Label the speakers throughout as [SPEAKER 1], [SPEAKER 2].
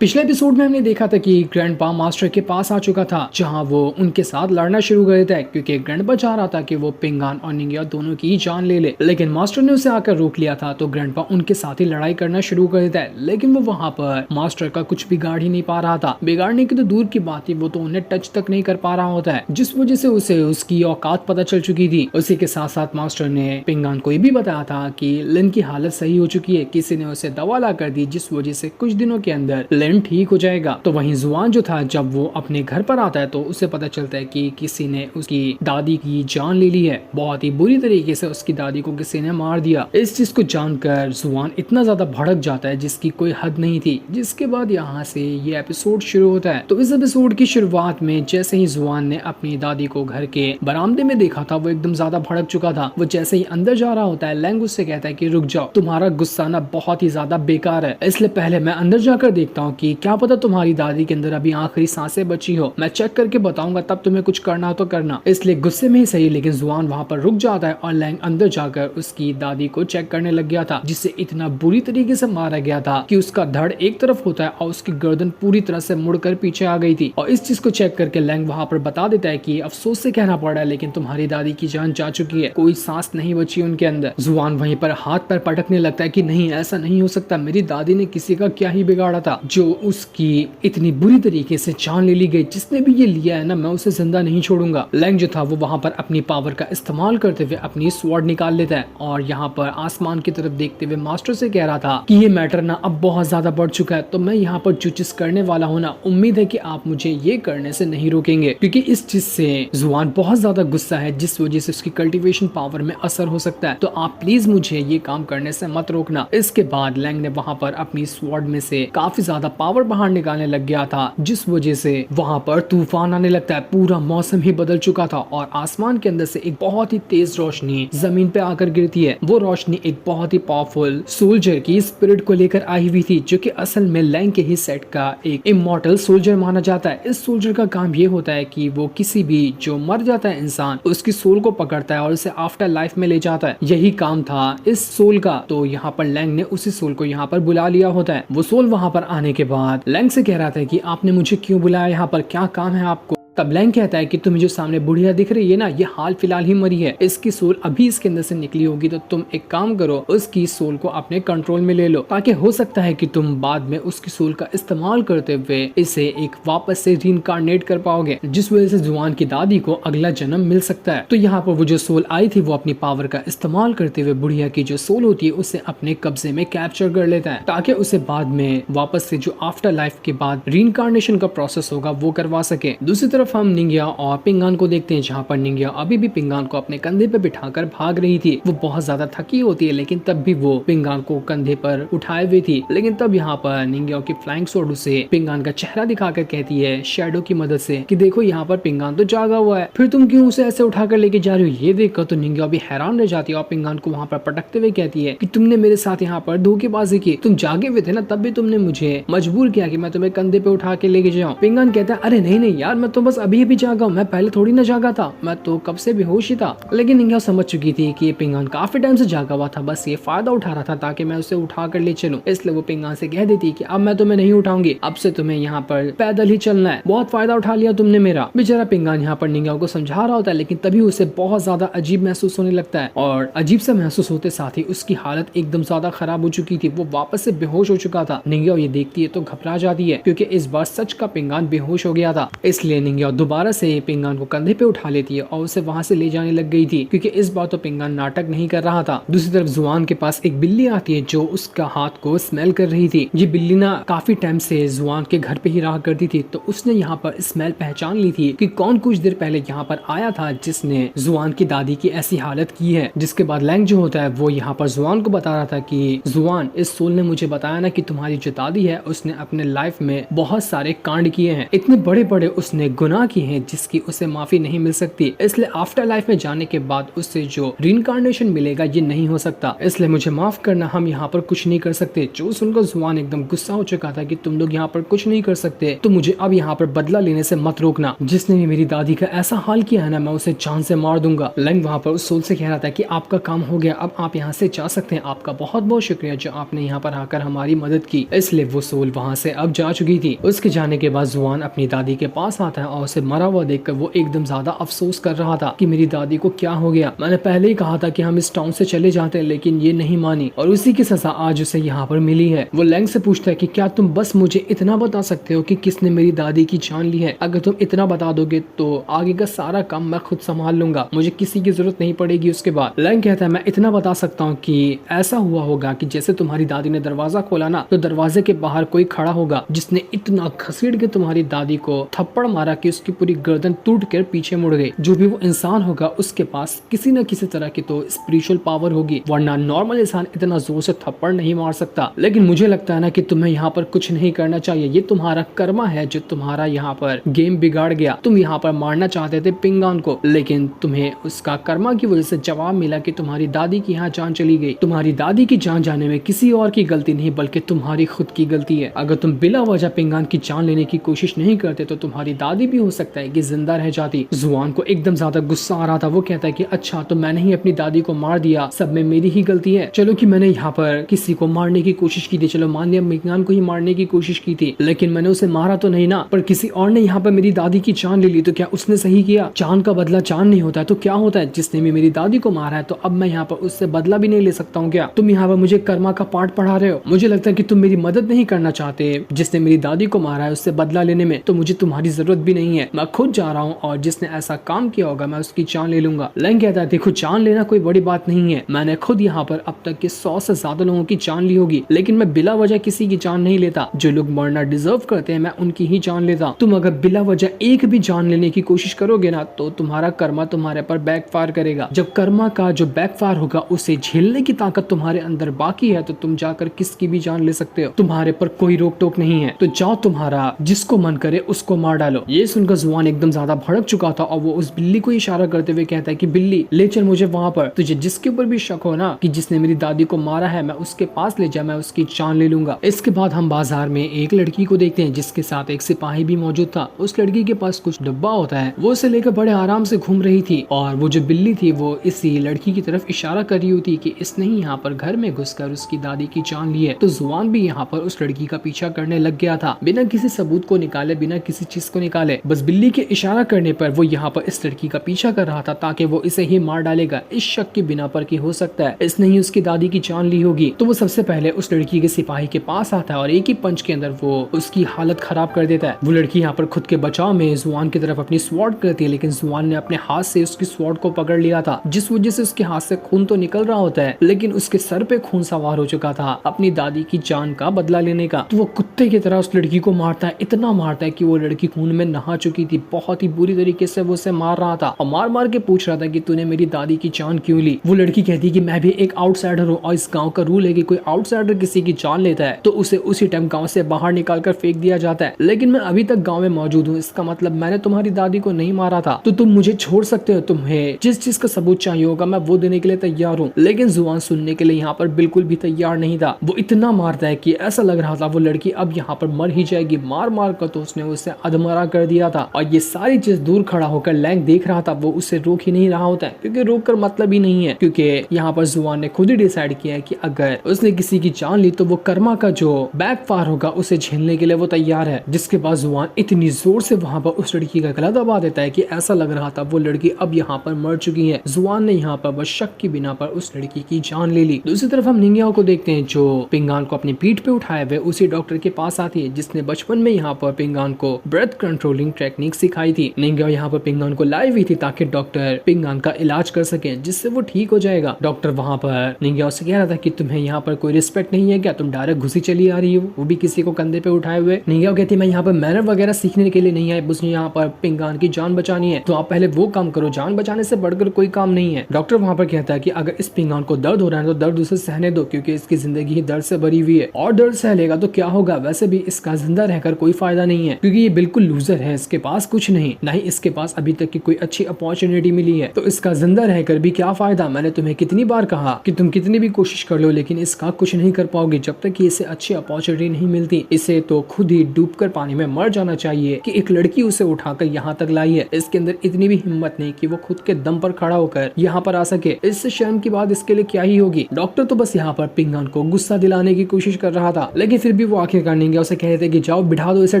[SPEAKER 1] पिछले एपिसोड में हमने देखा था कि ग्रैंडपा मास्टर के पास आ चुका था, जहां वो उनके साथ लड़ना शुरू कर देता है क्योंकि ग्रैंडपा चाह रहा था कि वो पिंगान और निंगिया दोनों की जान ले ले। लेकिन मास्टर ने उसे आकर रोक लिया था, तो ग्रैंडपा उनके साथ ही लड़ाई करना शुरू कर देता है। लेकिन वो वहां पर मास्टर का कुछ बिगाड़ ही नहीं पा रहा था। बिगाड़ने की तो दूर की बात थी, वो तो उन्हें टच तक नहीं कर पा रहा होता है, जिस वजह से उसे उसकी औकात पता चल चुकी थी। उसी के साथ साथ मास्टर ने पिंगान को ये भी बताया था कि लिन की हालत सही हो चुकी है, किसी ने उसे दवा ला कर दी, जिस वजह से कुछ दिनों के अंदर लिन ठीक हो जाएगा। तो वहीं जुआन जो था, जब वो अपने घर पर आता है तो उसे पता चलता है कि किसी ने उसकी दादी की जान ले ली है। बहुत ही बुरी तरीके से उसकी दादी को किसी ने मार दिया। इस चीज को जानकर जुआन इतना ज्यादा भड़क जाता है जिसकी कोई हद नहीं थी। जिसके बाद यहाँ से ये एपिसोड शुरू होता है। तो इस एपिसोड की शुरुआत में जैसे ही जुआन ने अपनी दादी को घर के बरामदे में देखा था, वो एकदम ज्यादा भड़क चुका था। वो जैसे ही अंदर जा रहा होता है, लैंग उससे कहता है कि रुक जाओ, तुम्हारा गुस्सा ना बहुत ही ज्यादा बेकार है, इसलिए पहले मैं अंदर जाकर देखता हूँ कि क्या पता तुम्हारी दादी के अंदर अभी आखिरी सांसें बची हो। मैं चेक करके बताऊंगा, तब तुम्हें कुछ करना हो तो करना। इसलिए गुस्से में ही सही, लेकिन जुआन वहां पर रुक जाता है और लैंग अंदर जाकर उसकी दादी को चेक करने लग गया था, जिसे इतना बुरी तरीके से मारा गया था कि उसका धड़ एक तरफ होता है और उसकी गर्दन पूरी तरह से मुड़कर पीछे आ गई थी। और इस चीज को चेक करके लैंग वहां पर बता देता है कि अफसोस से कहना पड़ रहा है, लेकिन तुम्हारी दादी की जान जा चुकी है, कोई सांस नहीं बची उनके अंदर। जुआन वहीं पर हाथ पर पटकने लगता है कि नहीं, ऐसा नहीं हो सकता, मेरी दादी ने किसी का क्या ही बिगाड़ा था जो उसकी इतनी बुरी तरीके से जान ले ली गई। जिसने भी ये लिया है ना, मैं उसे जिंदा नहीं छोड़ूंगा। लैंग जो था वो वहां पर अपनी पावर का इस्तेमाल करते हुए अपनी स्वॉर्ड निकाल लेता है और यहाँ पर आसमान की तरफ देखते हुए मास्टर से कह रहा था कि ये मैटर ना अब बहुत ज्यादा बढ़ चुका है, तो मैं यहाँ पर जो चीज करने वाला हूँ ना, उम्मीद है कि आप मुझे ये करने से नहीं रोकेंगे, क्योंकि इस चीज से जुआन बहुत ज्यादा गुस्सा है, जिस वजह से उसकी कल्टीवेशन पावर में असर हो सकता है। तो आप प्लीज मुझे ये काम करने से मत रोकना। इसके बाद लैंग ने वहां पर अपनी स्वॉर्ड में से काफी ज्यादा पावर बाहर निकालने लग गया था, जिस वजह से वहां पर तूफान आने लगता है। पूरा मौसम ही बदल चुका था और आसमान के अंदर से एक बहुत ही तेज रोशनी जमीन पे आकर गिरती है। वो रोशनी एक बहुत ही पावरफुल सोल्जर की स्पिरिट को लेकर आई हुई थी, जो कि असल में लैंग के ही सेट का एक इमॉर्टल सोल्जर माना जाता है। इस सोल्जर का काम ये होता है कि वो किसी भी जो मर जाता है इंसान, उसकी सोल को पकड़ता है और उसे आफ्टर लाइफ में ले जाता है। यही काम था इस सोल का। तो यहाँ पर लैंग ने उसी सोल को यहाँ पर बुला लिया होता है। वो सोल वहां पर आने के बाद लैंग से कह रहा था कि आपने मुझे क्यों बुलाया, यहाँ पर क्या काम है आपको। तब लैंग कहता है कि तुम्हें जो सामने बुढ़िया दिख रही है ना, ये हाल फिलहाल ही मरी है, इसकी सोल अभी इसके अंदर से निकली होगी, तो तुम एक काम करो, उसकी सोल को अपने कंट्रोल में ले लो, ताकि हो सकता है कि तुम बाद में उसकी सोल का इस्तेमाल करते हुए इसे एक वापस से रीइंकार्नेट कर पाओगे, जिस वजह से जुआन की दादी को अगला जन्म मिल सकता है। तो यहाँ पर वो जो सोल आई थी, वो अपनी पावर का इस्तेमाल करते हुए बुढ़िया की जो सोल होती है उसे अपने कब्जे में कैप्चर कर लेता है, ताकि उसे बाद में वापस से जो आफ्टर लाइफ के बाद रीइंकार्नेशन का प्रोसेस होगा वो करवा सके। दूसरी तरफ हम निंगिया और पिंगान को देखते हैं, जहाँ पर निंगिया अभी भी पिंगान को अपने कंधे पे बिठाकर भाग रही थी। वो बहुत ज्यादा थकी होती है, लेकिन तब भी वो पिंगान को कंधे पर उठाए हुए थी। लेकिन तब यहाँ पर निंगिया की फ्लाइंग स्वॉर्ड उसे पिंगान का चेहरा दिखाकर कहती है शैडो की मदद से कि देखो यहाँ पर पिंगान तो जागा हुआ है, फिर तुम क्यों उसे ऐसे उठाकर लेके जा रही हो। ये देखकर तो निंगिया भी हैरान रह जाती है और पिंगान को वहाँ पर पटकते हुए कहती है कि तुमने मेरे साथ यहाँ पर धोखेबाजी की, तुम जागे हुए थे ना, तब भी तुमने मुझे मजबूर किया कि मैं तुम्हें कंधे पे उठा के लेके जाऊँ। पिंगान कहता है अरे नहीं नहीं यार, मैं तो बस अभी भी जागा हूँ, मैं पहले थोड़ी ना जागा था, मैं तो कब से बेहोश ही था। लेकिन निंगिया समझ चुकी थी कि पिंगान काफी टाइम से जागा हुआ था, बस ये फायदा उठा रहा था ताकि मैं उसे उठा कर ले चलूं। इसलिए वो पिंगान से कह देती कि अब मैं तुम्हें नहीं उठाऊंगी, अब से तुम्हें यहाँ पर पैदल ही चलना है, बहुत फायदा उठा लिया तुमने मेरा। बेचारा पिंगान यहाँ पर निंगिया को समझा रहा होता है, लेकिन तभी उसे बहुत ज्यादा अजीब महसूस होने लगता है और अजीब सा महसूस होते साथ ही उसकी हालत एकदम ज्यादा खराब हो चुकी थी। वो वापस से बेहोश हो चुका था। निंगिया ये देखती है तो घबरा जाती है, क्योंकि इस बार सच का पिंगान बेहोश हो गया था। इसलिए निंगिया दोबारा से पिंगान को कंधे पे उठा लेती है और उसे वहां से ले जाने लग गई थी, क्योंकि इस बार तो पिंगान नाटक नहीं कर रहा था। दूसरी तरफ जुआन के पास एक बिल्ली आती है जो उसका हाथ को स्मेल कर रही थी। ये बिल्ली ना काफी टाइम से जुआन के घर पे ही रहा करती थी, तो उसने यहाँ पर स्मेल पहचान ली थी कि कौन कुछ देर पहले यहाँ पर आया था जिसने जुआन की दादी की ऐसी हालत की है। जिसके बाद लैंग जो होता है वो यहाँ पर जुआन को बता रहा था कि जुआन, इस सोल ने मुझे बताया ना कि तुम्हारी जो दादी है उसने अपने लाइफ में बहुत सारे कांड किए हैं, इतने बड़े बड़े उसने गुनाह गुनाह किए हैं जिसकी उसे माफी नहीं मिल सकती, इसलिए आफ्टर लाइफ में जाने के बाद उससे जो रीइंकार्नेशन मिलेगा ये नहीं हो सकता, इसलिए मुझे माफ करना, हम यहाँ पर कुछ नहीं कर सकते। जो सुनकर जुआन एकदम गुस्सा हो चुका था कि तुम लोग यहाँ पर कुछ नहीं कर सकते, तो मुझे अब यहाँ पर बदला लेने से मत रोकना। जिसने भी मेरी दादी का ऐसा हाल किया है ना, मैं उसे जान से मार दूंगा। लैंग वहाँ पर उस सोल से कह रहा था कि आपका काम हो गया, अब आप यहाँ से जा सकते हैं। आपका बहुत बहुत शुक्रिया जो आपने यहाँ पर आकर हमारी मदद की। इसलिए वो सोल वहाँ से अब जा चुकी थी। उसके जाने के बाद जुआन अपनी दादी के पास आता है और उसे मरा हुआ देखकर वो एकदम ज्यादा अफसोस कर रहा था कि मेरी दादी को क्या हो गया। मैंने पहले ही कहा था कि हम इस टाउन से चले जाते हैं, लेकिन ये नहीं मानी और उसी की सजा आज उसे यहाँ पर मिली है। वो लैंग से पूछता है कि क्या तुम बस मुझे इतना बता सकते हो कि किसने मेरी दादी की जान ली है? अगर तुम इतना बता दोगे तो आगे का सारा काम मैं खुद संभाल लूंगा, मुझे किसी की जरूरत नहीं पड़ेगी। उसके बाद लैंग कहता है मैं इतना बता सकता हूँ कि ऐसा हुआ होगा कि जैसे तुम्हारी दादी ने दरवाजा खोला ना, तो दरवाजे के बाहर कोई खड़ा होगा जिसने इतना घसीट के तुम्हारी दादी को थप्पड़ मारा कि उसकी पूरी गर्दन टूट कर पीछे मुड़ गई। जो भी वो इंसान होगा उसके पास किसी न किसी तरह की तो स्पिरिचुअल पावर होगी, वरना नॉर्मल इंसान इतना जोर से थप्पड़ नहीं मार सकता। लेकिन मुझे लगता है ना कि तुम्हें यहाँ पर कुछ नहीं करना चाहिए, ये तुम्हारा कर्मा है जो तुम्हारा यहाँ पर गेम बिगाड़ गया। तुम यहाँ पर मारना चाहते थे पिंगान को, लेकिन तुम्हें उसका कर्मा की वजह से जवाब मिला कि तुम्हारी दादी की यहाँ जान चली गई। तुम्हारी दादी की जान जाने में किसी और की गलती नहीं बल्कि तुम्हारी खुद की गलती है। अगर तुम बिला वजह पिंगान की जान लेने की कोशिश नहीं करते तो तुम्हारी दादी भी हो सकता है कि जिंदा रह जाती। जुआन को एकदम ज्यादा गुस्सा आ रहा था। वो कहता है कि अच्छा तो मैंने ही अपनी दादी को मार दिया, सब में मेरी ही गलती है। चलो कि मैंने यहाँ पर किसी को मारने की कोशिश की थी, चलो मान लिया पिंगान को ही मारने की कोशिश की थी, लेकिन मैंने उसे मारा तो नहीं ना, पर किसी और ने यहाँ पर मेरी दादी की जान ले ली, तो क्या उसने सही किया? जान का बदला जान नहीं होता है तो क्या होता है? जिसने भी मेरी दादी को मारा है तो अब मैं यहाँ पर उससे बदला भी नहीं ले सकता हूँ क्या? तुम यहाँ पर मुझे कर्मा का पाठ पढ़ा रहे हो। मुझे लगता है कि तुम मेरी मदद नहीं करना चाहते। जिसने मेरी दादी को मारा है उससे बदला लेने में तो मुझे तुम्हारी जरूरत भी नहीं है, मैं खुद जा रहा हूँ और जिसने ऐसा काम किया होगा मैं उसकी जान ले लूंगा। लैंग कहता है देखो जान लेना कोई बड़ी बात नहीं है, मैंने खुद यहाँ पर अब तक के 100 से ज्यादा लोगों की जान ली होगी, लेकिन मैं बिला वजह किसी की जान नहीं लेता। जो लोग मरना डिजर्व करते हैं मैं उनकी ही जान लेता। तुम अगर बिला वजह एक भी जान लेने की कोशिश करोगे ना तो तुम्हारा कर्मा तुम्हारे पर बैकफायर करेगा। जब कर्मा का जो बैकफायर होगा उसे झेलने की ताकत तुम्हारे अंदर बाकी है तो तुम जाकर किसकी भी जान ले सकते हो, तुम्हारे पर कोई रोक टोक नहीं है। तो जाओ, तुम्हारा जिसको मन करे उसको मार डालो। ये सुनकर जुआन एकदम ज्यादा भड़क चुका था और वो उस बिल्ली को इशारा करते हुए कहता है कि बिल्ली ले चल मुझे वहाँ पर, तुझे जिसके ऊपर भी शक हो ना कि जिसने मेरी दादी को मारा है मैं उसके पास ले जा, मैं उसकी जान ले लूंगा। इसके बाद हम बाजार में एक लड़की को देखते हैं जिसके साथ एक सिपाही भी मौजूद था। उस लड़की के पास कुछ डब्बा होता है, वो उसे लेकर बड़े आराम से घूम रही थी और वो जो बिल्ली थी वो इसी लड़की की तरफ इशारा कर रही होती कि इसने ही यहाँ पर घर में घुसकर उसकी दादी की जान ली है। तो जुआन भी यहाँ पर उस लड़की का पीछा करने लग गया था, बिना किसी सबूत को निकाले, बिना किसी चीज को निकाले, बस बिल्ली के इशारा करने पर वो यहाँ पर इस लड़की का पीछा कर रहा था ताकि वो इसे ही मार डालेगा, इस शक के बिना पर कि हो सकता है इसने ही उसकी दादी की जान ली होगी। तो वो सबसे पहले उस लड़की के सिपाही के पास आता है और एक ही पंच के अंदर वो उसकी हालत खराब कर देता है। वो लड़की यहाँ पर खुद के बचाव में जुआन की तरफ अपनी स्वॉर्ड करती है, लेकिन जुआन ने अपने हाथ से उसकी स्वॉर्ड को पकड़ लिया था, जिस वजह से उसके हाथ से खून तो निकल रहा होता है लेकिन उसके सर पे खून सवार हो चुका था अपनी दादी की जान का बदला लेने का। तो वो कुत्ते की तरह उस लड़की को मारता है, इतना मारता है कि वो लड़की खून में नहा चुकी थी। बहुत ही बुरी तरीके से वो उसे मार रहा था और मार मार के पूछ रहा था कि तूने मेरी दादी की जान क्यों ली। वो लड़की कहती कि मैं भी एक आउटसाइडर हूँ और इस गांव का रूल है कि कोई आउटसाइडर किसी की जान लेता है तो उसे उसी टाइम गांव से बाहर निकाल कर फेंक दिया जाता है, लेकिन मैं अभी तक गांव में मौजूद हूँ, इसका मतलब मैंने तुम्हारी दादी को नहीं मारा था, तो तुम मुझे छोड़ सकते हो। तुम्हें जिस चीज का सबूत चाहिए होगा मैं वो देने के लिए तैयार हूँ। लेकिन जुआन सुनने के लिए यहाँ पर बिल्कुल भी तैयार नहीं था। वो इतना मारता है कि ऐसा लग रहा था वो लड़की अब यहाँ पर मर ही जाएगी। मार मार कर तो उसने उसे अधमरा कर दिया था और ये सारी चीज दूर खड़ा होकर लैंग देख रहा था। वो उसे रोक ही नहीं रहा होता है क्योंकि रोक कर मतलब ही नहीं है, क्योंकि यहाँ पर जुआन ने खुद ही डिसाइड किया है कि अगर उसने किसी की जान ली तो वो कर्मा का जो बैकफायर होगा उसे झेलने के लिए वो तैयार है। जिसके बाद जुआन इतनी जोर से वहाँ पर उस लड़की का गला दबा देता है कि ऐसा लग रहा था वो लड़की अब यहाँ पर मर चुकी है। जुआन ने यहाँ पर बस शक की बिना पर उस लड़की की जान ले ली। दूसरी तरफ हम निंगियाओ को देखते हैं जो पिंगान को अपनी पीठ पे उठाए हुए उसी डॉक्टर के पास आती है जिसने बचपन में यहाँ पर पिंगान को ब्रेथ कंट्रोलिंग टेक्निक सिखाई थी। निंगियाओ यहाँ पर पिंगान को लाई हुई थी ताकि डॉक्टर पिंगान का इलाज कर सके जिससे वो ठीक हो जाएगा। डॉक्टर वहाँ पर निंगियाओ से कह रहा था कि तुम्हें यहाँ पर कोई रिस्पेक्ट नहीं है क्या, तुम डायरेक्ट घुसी चली आ रही हो, वो भी किसी को कंधे पे उठाए हुए। निंगियाओ कहती मैं यहाँ पर मैनर वगैरह सीखने के लिए नहीं आई, मुझे यहाँ पर पिंगान की जान बचानी है, तो आप पहले वो काम करो, जान बचाने से बढ़कर कोई काम नहीं है। डॉक्टर वहाँ पर कहता है कि अगर इस पिंगान को दर्द हो रहा है तो दर्द उसे सहने दो क्योंकि इसकी जिंदगी ही दर्द से भरी हुई है और दर्द सह लेगा तो क्या होगा, वैसे भी इसका जिंदा रहकर कोई फायदा नहीं है क्योंकि ये बिल्कुल लूजर है, इसके पास कुछ नहीं, ना ही इसके पास अभी तक की कोई अच्छी अपॉर्चुनिटी मिली है, तो इसका जिंदा रहकर भी क्या फायदा। मैंने तुम्हें कितनी बार कहा कि तुम कितनी भी कोशिश कर लो लेकिन इसका कुछ नहीं कर पाओगे जब तक कि इसे अच्छी अपॉर्चुनिटी नहीं मिलती। इसे तो खुद ही डूबकर पानी में मर जाना चाहिए कि एक लड़की उसे उठाकर यहाँ तक लाई है। इसके अंदर इतनी भी हिम्मत नहीं कि वो खुद के दम पर खड़ा होकर यहाँ पर आ सके। इससे शर्म की बात इसके लिए क्या ही होगी। डॉक्टर तो बस यहाँ पर पिंगान को गुस्सा दिलाने की कोशिश कर रहा था, लेकिन फिर भी वो आखिरकार निंजा उसे कह रहे थे कि जाओ बिठा दो इसे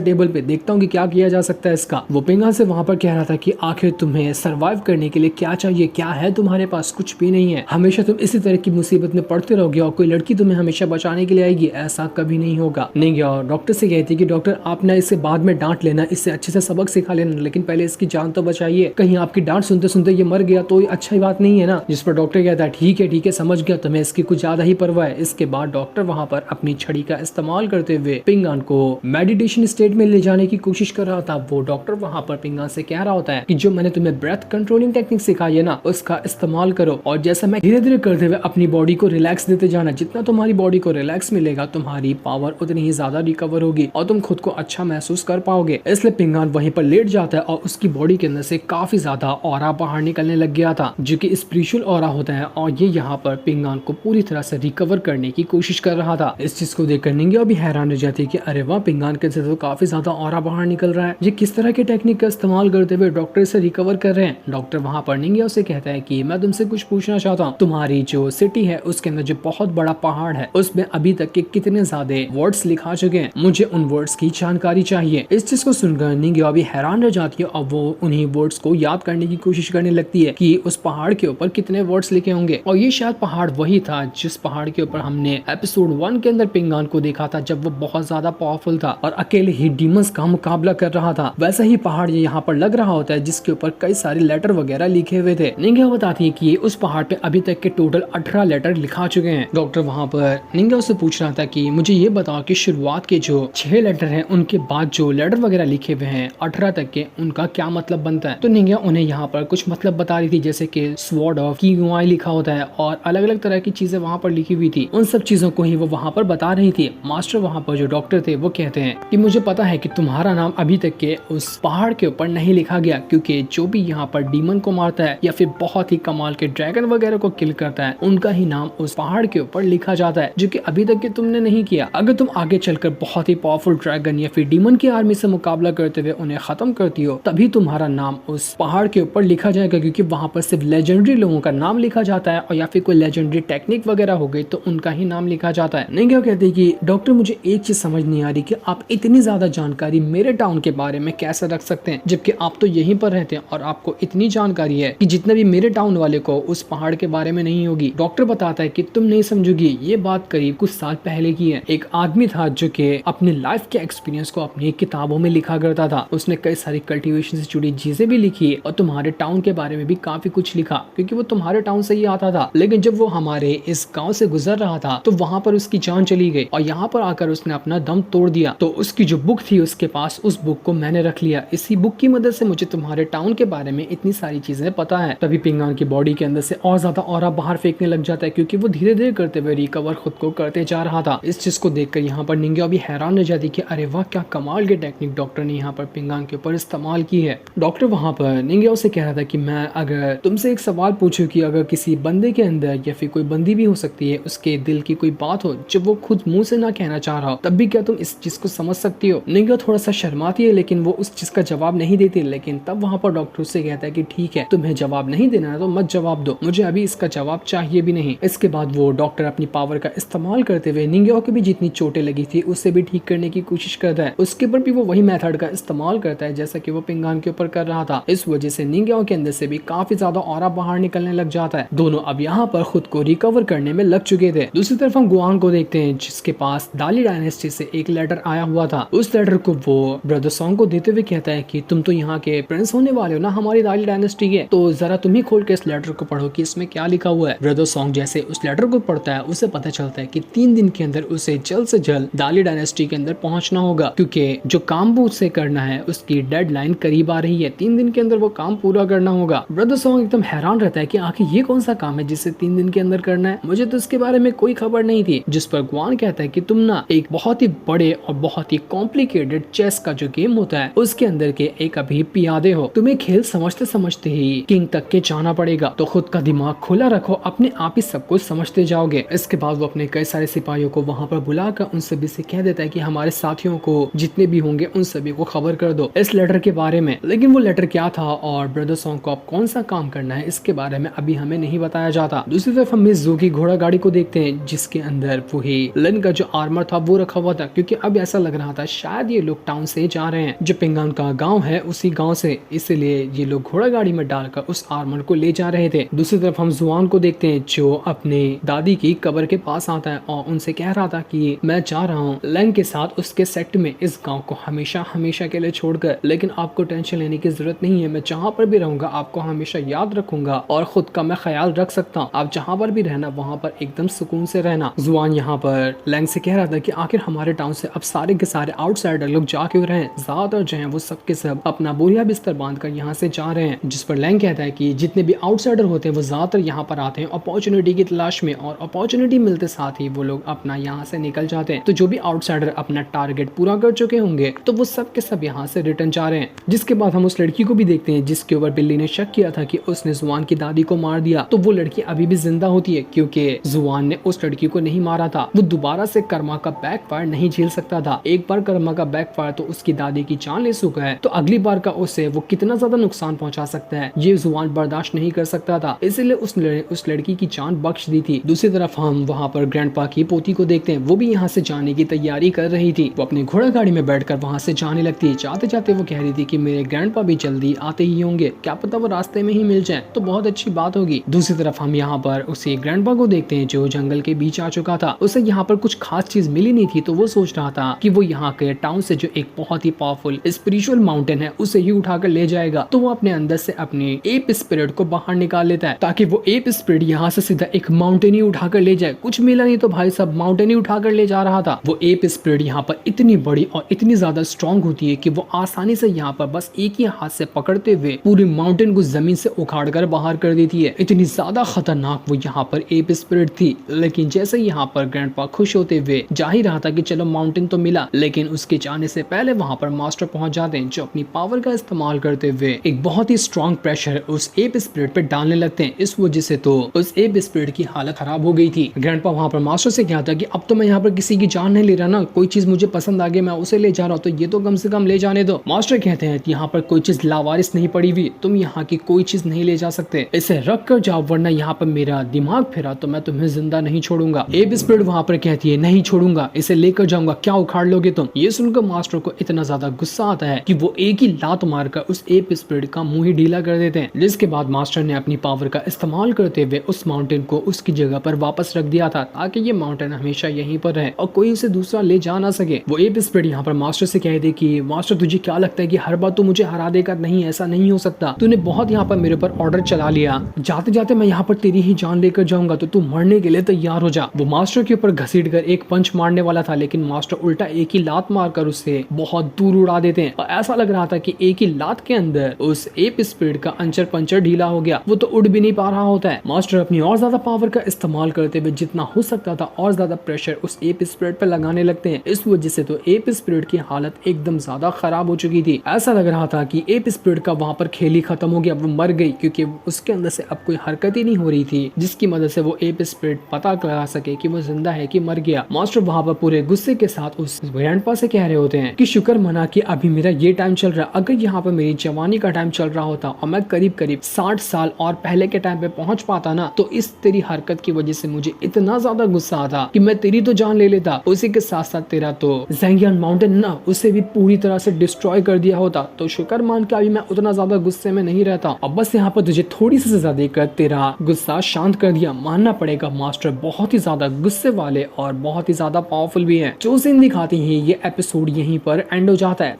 [SPEAKER 1] टेबल पे, देखता हूँ कि क्या किया जा सकता है इसका। वो पिंगान से वहाँ पर कह रहा था कि आखिर तुम्हें सर्वाइव करने के लिए क्या चाहिए, क्या है तुम्हारे पास, कुछ भी नहीं है। हमेशा तुम इसी तरह की मुसीबत में पड़ते रहोगे और कोई लड़की तुम्हें हमेशा बचाने के लिए आएगी, ऐसा कभी नहीं होगा। निंजा डॉक्टर से कहती कि डॉक्टर आप ना इसे बाद में डांट लेना, इससे अच्छे से सबक सिखा लेना, लेकिन पहले इसकी जान तो बचाइए। कहीं आपकी डांट सुनते सुनते ये मर गया तो अच्छी बात नहीं है ना। जिस पर डॉक्टर कहता है ठीक है समझ गया, तुम्हें इसकी कुछ ज्यादा ही परवाह है। इसके बाद डॉक्टर वहाँ पर अपनी छड़ी का इस्तेमाल करते हुए पिंगान को मेडिटेशन स्टेट में ले जाने की कोशिश कर रहा था। वो डॉक्टर वहाँ पर पिंगान से कह रहा होता है कि जो मैंने तुम्हें ब्रेथ कंट्रोलिंग टेक्निक सिखाई है ना, उसका इस्तेमाल करो और जैसा मैं धीरे धीरे करते हुए अपनी बॉडी को रिलैक्स देते जाना। जितना तुम्हारी बॉडी को रिलैक्स मिलेगा तुम्हारी पावर उतनी ही ज्यादा रिकवर होगी और तुम खुद को अच्छा महसूस कर पाओगे। इसलिए पिंगान वहीं पर लेट जाता है और उसकी बॉडी के अंदर से काफी ज्यादा ऑरा बाहर निकलने लग गया था, जो कि स्पिरिचुअल ऑरा होता है, और ये यहाँ पर पिंगान को पूरी तरह से रिकवर करने की कोशिश कर रहा था। इस चीज को देखकर निंजा भी हैरान रह जाती है कि अरे वाह, पिंगान के अंदर तो काफी ज्यादा ऑरा बाहर निकल रहा है, ये किस तरह के टेक्निक का इस्तेमाल करते हुए डॉक्टर से रिकवर कर रहे हैं। डॉक्टर वहाँ पर निंजा से कहता है कि मैं तुमसे कुछ पूछना चाहता हूँ, तुम्हारी जो सिटी है उसके अंदर जो बहुत बड़ा पहाड़ है उसमें अभी तक के कितने ज्यादा वर्ड्स लिखा चुके हैं, मुझे उन वर्ड्स की जानकारी चाहिए। इस चीज को सुनकर निंजा भी हैरान रह जाती है और वो उन्हीं वर्ड्स को याद करने की कोशिश करने लगती है कि उस पहाड़ के ऊपर कितने वर्ड्स लिखे होंगे। और ये शायद पहाड़ वही था जिस पहाड़ के ऊपर हमने एपिसोड 1 के अंदर पिंगान को देखा था, जब वो बहुत ज्यादा पावरफुल था और अकेले ही डीमंस का मुकाबला कर रहा था। वैसा ही पहाड़ ये यहाँ पर लग रहा होता है जिसके ऊपर कई सारे लेटर वगैरह लिखे हुए थे। निंजा बताती है कि उस पहाड़ पे अभी तक के टोटल 18 लेटर लिखा चुके हैं। डॉक्टर वहाँ पर निंजा से पूछ रहा था कि मुझे ये बताओ कि शुरुआत के जो 6 लेटर हैं उनके बाद जो लेटर वगैरह लिखे हुए हैं 18 तक के, उनका क्या मतलब बनता है। तो निंजा उन्हें यहाँ पर कुछ मतलब बता रही थी, जैसे कि स्वॉर्ड ऑफ की लिखा होता है और अलग अलग तरह की चीजें वहाँ पर लिखी हुई थी। उन सब चीजों को ही वो वहाँ पर बता रही थी। मास्टर वहाँ पर जो डॉक्टर थे वो कहते हैं कि मुझे पता है कि तुम्हारा नाम अभी तक के उस पहाड़ के ऊपर नहीं लिखा गया, क्योंकि जो भी यहाँ पर डीमन को मारता है या फिर बहुत ही कमाल के ड्रैगन वगैरह को किल करता है उनका ही नाम उस पहाड़ के ऊपर लिखा जाता है, जो कि अभी तक के तुमने नहीं किया। अगर तुम आगे चलकर बहुत ही पावरफुल ड्रैगन या फिर डीमन की आर्मी से मुकाबला करते हुए उन्हें खत्म करती हो, तभी तुम्हारा नाम उस पहाड़ के ऊपर लिखा जाएगा, क्योंकि वहाँ पर सिर्फ लेजेंडरी लोगों का नाम लिखा जाता है, और या फिर कोई लेजेंडरी टेक्निक वगैरह हो गई तो उनका ही नाम लिखा जाता है। नहीं क्या कहते कि डॉक्टर मुझे एक चीज समझ नहीं आ रही कि आप इतनी ज्यादा जानकारी मेरे टाउन के बारे में कैसे रख सकते हैं, जबकि आप तो यहीं पर रहते हैं और आपको इतनी जानकारी है कि जितने भी मेरे टाउन वाले को उस पहाड़ के बारे में नहीं होगी। डॉक्टर बताता है कि तुम नहीं समझोगी, ये बात करीब कुछ साल पहले की है। एक आदमी था जो कि अपने लाइफ के एक्सपीरियंस को अपनी किताबों में लिखा करता था। उसने कई सारी कल्टीवेशन से जुड़ी चीजें भी लिखी और तुम्हारे टाउन के बारे में भी काफी कुछ लिखा, क्योंकि वो तुम्हारे टाउन से ही आता था। लेकिन जब वो हमारे इस गांव से गुजर रहा था तो वहां पर उसकी जान चली गई और यहाँ पर आकर उसने अपना दम तोड़ दिया। तो उसकी जो बुक थी उसके पास, उस बुक को मैंने रख लिया। इसी बुक की मदद से मुझे तुम्हारे टाउन के बारे में इतनी सारी चीजें पता है। तभी पिंगान की बॉडी के अंदर से और ज्यादा ऑरा बाहर फेंकने लग जाता है, क्योंकि वो धीरे धीरे करते हुए रिकवर खुद को करते जा रहा था। इस चीज को देखकर यहाँ पर निंजा भी हैरान रह जाती कि अरे वाह, क्या कमाल की टेक्निक डॉक्टर ने यहाँ पर पिंगान के ऊपर इस्तेमाल की है। डॉक्टर वहाँ पर निंजा से कह रहा था कि मैं अगर तुमसे एक सवाल पूछूं कि अगर किसी बंदे के अंदर या फिर कोई बंदी भी हो सकती है, उसके दिल की कोई बात हो जब वो खुद मुंह से ना कहना चाह रहा हो, तब भी क्या तुम इस चीज को समझ सकती हो। निंजा थोड़ा सा शर्माती है लेकिन वो उस चीज का जवाब नहीं देती। लेकिन तब वहाँ पर डॉक्टर उससे कहता है कि ठीक है, तुम्हें जवाब नहीं देना है तो मत जवाब दो, मुझे अभी इसका जवाब चाहिए भी नहीं। इसके बाद वो डॉक्टर अपनी पावर का इस्तेमाल करते हुए निंजा को भी जितनी चोटें लगी थी उससे भी ठीक करने की कोशिश करता है। उसके ऊपर भी वो वही मेथड का इस्तेमाल करता है जैसा कि वो पिंगान के ऊपर कर रहा था। इस वजह से निंजा के अंदर से भी काफी ज्यादा ऑरा बाहर निकलने लग जाता है। दोनों अब यहाँ पर खुद को रिकवर करने में लग चुके थे। दूसरी तरफ हम गुआंग को देखते हैं जिसके पास दाली डायनेस्टी से एक लेटर आया हुआ था। उस लेटर को वो ब्रदर सॉन्ग को देते हुए कहता है कि तुम तो यहाँ के प्रिंस होने वाले हो ना हमारी दाली डायनेस्टी के, तो जरा तुम ही खोल के इस लेटर को पढ़ो कि इसमें क्या लिखा हुआ है। ब्रदर सॉन्ग जैसे उस लेटर को पढ़ता है उसे पता चलता है कि 3 दिन के अंदर उसे जल्द से जल्द दाली डायनेस्टी के अंदर पहुंचना होगा, क्योंकि जो काम वो उससे करना है उसकी डेडलाइन करीब आ रही है। 3 दिन के अंदर वो काम पूरा करना होगा। ब्रदर सॉन्ग एकदम हैरान रहता है कि आखिर ये कौन सा काम है जिसे 3 दिन के अंदर करना है, मुझे तो इसके बारे में कोई खबर नहीं थी। जिस पर गुआन कहता है कि तुम ना एक बहुत ही बड़े और बहुत ही कॉम्प्लिकेटेड चेस का जो गेम होता है है उसके अंदर के एक अभी पियादे हो, तुम्हें खेल समझते समझते ही किंग तक के जाना पड़ेगा, तो खुद का दिमाग खुला रखो, अपने आप ही सब कुछ समझते जाओगे। इसके बाद वो अपने कई सारे सिपाहियों को वहाँ पर बुलाकर उन सभी से कह देता है कि हमारे साथियों को जितने भी होंगे उन सभी को खबर कर दो इस लेटर के बारे में। लेकिन वो लेटर क्या था और ब्रदर सॉन्ग को अब कौन सा काम करना है इसके बारे में अभी हमें नहीं बताया जाता। दूसरी तरफ हम मिस जू की घोड़ा गाड़ी को देखते हैं जिसके अंदर वही लन का जो आर्मर था वो रखा हुआ था, क्योंकि अब ऐसा लग रहा था शायद ये लोग टाउन से जा रहे हैं, जो पिंगान का गांव है उसी गांव से, इसलिए ये लोग घोड़ा गाड़ी में डालकर उस आर्मर को ले जा रहे थे। दूसरी तरफ हम जुआन को देखते हैं जो अपने दादी की कब्र के पास आता है और उनसे कह रहा था कि मैं जा रहा हूँ लन के साथ उसके सेट में इस गाँव को हमेशा हमेशा के लिए छोड़कर, लेकिन आपको टेंशन लेने की जरूरत नहीं है, मैं जहाँ पर भी रहूंगा आपको हमेशा याद रखूंगा और खुद का मैं ख्याल रख सकता हूँ, आप जहाँ पर भी रहना वहाँ पर एकदम सुकून से रहना। जुआन यहाँ पर लैंग से कह रहा था कि आखिर हमारे टाउन से अब सारे के सारे आउटसाइडर लोग जा क्यों रहे हैं, ज्यादातर जो है वो सब के सब अपना बोरिया बिस्तर बांध कर यहाँ से जा रहे हैं। जिस पर लैंग कहता है कि जितने भी आउटसाइडर होते हैं वो ज्यादातर यहाँ पर आते हैं अपॉर्चुनिटी की तलाश में, और अपॉर्चुनिटी मिलते साथ ही वो लोग अपना यहाँ से निकल जाते हैं। तो जो भी आउटसाइडर अपना टारगेट पूरा कर चुके होंगे तो वो सब के सब यहाँ से रिटर्न जा रहे हैं। जिसके बाद हम उस लड़की को भी देखते हैं जिसके ऊपर बिल्ली ने शक किया था कि उसने जुआन की दादी को मार दिया, तो वो लड़की अभी भी जिंदा होती है क्योंकि जुआन ने उस लड़की को नहीं मारा था। वो दोबारा से कर्मा का बैकफायर नहीं झेल सकता था, एक बार कर्मा का बैकफायर तो उसकी दादी की जान ले चुका है, तो अगली बार का उसे वो कितना ज्यादा नुकसान पहुंचा सकता है ये जुआन बर्दाश्त नहीं कर सकता था, इसलिए उस लड़की की जान बख्श दी थी। दूसरी तरफ हम वहाँ पर ग्रैंडपा की पोती को देखते हैं, वो भी यहाँ से जाने की तैयारी कर रही थी। वो अपनी घोड़ा गाड़ी में बैठकर वहाँ से जाने लगती है। जाते जाते वो कह रही थी कि मेरे ग्रैंडपा भी जल्दी आते ही होंगे, क्या पता वो रास्ते में ही मिल जाए तो बहुत अच्छी बात होगी। दूसरी तरफ हम यहाँ पर उसे ग्रैंडपा को देखते हैं जो जंगल के बीच आ चुका था, उसे यहाँ पर कुछ खास चीज मिली नहीं थी, तो वो सोच रहा था कि वो यहाँ के टाउन से जो एक बहुत ही पावरफुल स्पिरिचुअल माउंटेन है उसे ही उठाकर ले जाएगा। तो वो अपने अंदर से अपने एप स्पिरिट को बाहर निकाल लेता है ताकि वो एप स्पिरिट यहाँ से सीधा एक माउंटेन ही उठाकर ले जाए। कुछ मिला नहीं तो भाई सब माउंटेन ही उठाकर ले जा रहा था। वो एप स्पिरिट यहाँ पर इतनी बड़ी और इतनी ज्यादा स्ट्रॉन्ग होती है कि वो आसानी से यहाँ पर बस एक ही हाथ से पकड़ते हुए पूरी माउंटेन को जमीन से उखाड़ कर बाहर कर देती है। इतनी ज्यादा खतरनाक वो यहाँ पर एप स्पिरिट थी। लेकिन जैसे यहाँ पर ग्रैंडपा खुश होते हुए जा ही रहा था कि चलो माउंटेन तो मिला, लेकिन उसके जाने से पहले वहाँ पर मास्टर पहुंच जाते हैं जो अपनी पावर का इस्तेमाल करते हुए एक बहुत ही स्ट्रॉन्ग प्रेशर उस एप स्पिरिट पे डालने लगते हैं। इस वजह से तो उस एप स्पिरिट की हालत खराब हो गई थी। ग्रैंडपा वहाँ पर मास्टर से कहता कि अब तो मैं यहाँ पर किसी की जान नहीं ले रहा ना, कोई चीज मुझे पसंद आ गई मैं उसे ले जा रहा हूँ, तो ये तो कम से कम ले जाने दो। मास्टर कहते हैं यहाँ पर कोई चीज लावारिस नहीं पड़ी हुई, तुम यहाँ की कोई चीज नहीं ले जा सकते, इसे रख कर जाओ वरना यहाँ पर मेरा दिमाग फिरा तो मैं तुम्हें जिंदा नहीं छोड़ूंगा। एप स्पिरिट वहाँ पर कहती है नहीं छोड़ूंगा, इसे लेकर जाऊंगा, क्या उखाड़ लोगे तुम। ये सुनकर मास्टर को इतना ज्यादा गुस्सा आता है कि वो एक ही लात मारकर उस एप स्पिरिट का मुंह ही ढीला कर देते हैं। जिसके बाद मास्टर ने अपनी पावर का इस्तेमाल करते हुए उस माउंटेन को उसकी जगह पर वापस रख दिया था ताकि ये माउंटेन हमेशा यहीं पर रहे और कोई उसे दूसरा ले जा ना सके। वो एप स्पिरिट यहाँ पर मास्टर से कह दे कि मास्टर तुझे क्या लगता है कि हर बार तू मुझे हरा देगा, नहीं ऐसा नहीं हो सकता, तूने बहुत यहाँ पर मेरे ऊपर ऑर्डर चला लिया, जाते जाते मैं यहाँ पर तेरी ही जान लेकर जाऊंगा तो तू मरने के लिए तैयार हो जा। वो मास्टर के ऊपर घसीट कर एक पंच मारने वाला था लेकिन मास्टर उल्टा एक ही लात मारकर उससे बहुत दूर उड़ा देते हैं और ऐसा लग रहा था कि एक ही लात के अंदर उस एप स्पिरिट का अंचर पंचर ढीला हो गया, वो तो उड़ भी नहीं पा रहा होता है। मास्टर अपनी और ज्यादा पावर का इस्तेमाल करते हुए जितना हो सकता था और ज्यादा प्रेशर उस एप स्पिरिट पर लगाने लगते हैं। इस वजह से तो एप स्पिरिट की हालत एकदम ज्यादा खराब हो चुकी थी। ऐसा लग रहा था कि एप स्पिरिट का वहाँ पर खेल ही खत्म हो गया, वो मर गई क्योंकि उसके अंदर से अब कोई हरकत ही नहीं हो रही थी जिसकी मदद से वो एप स्पिरिट पता लगा सके कि वो जिंदा है कि मर गया। मास्टर वहाँ पर पूरे गुस्से के साथ उस ग्रैंडपा से कह रहे होते हैं कि शुक्र मना कि अभी मेरा ये टाइम चल रहा है, अगर यहाँ पर मेरी जवानी का टाइम चल रहा होता और मैं करीब करीब 60 साल और पहले के टाइम पे पहुंच पाता ना, तो इस तेरी हरकत की वजह से मुझे इतना ज्यादा गुस्सा आता कि मैं तेरी तो जान ले लेता, उसी के साथ साथ तेरा तो ज़ैंगियन माउंटेन ना उसे भी पूरी तरह से डिस्ट्रॉय कर दिया होता। तो शुक्र मान के अभी मैं उतना ज्यादा गुस्से में नहीं रहता और बस यहाँ पर तुझे थोड़ी सी सजा देकर तेरा गुस्सा शांत कर दिया। मानना पड़ेगा मास्टर बहुत ही ज्यादा गुस्से वाले और बहुत ही ज्यादा पावरफुल भी है। जो सीन दिखाती है ये एपिसोड यहीं पर एंड हो जाता है।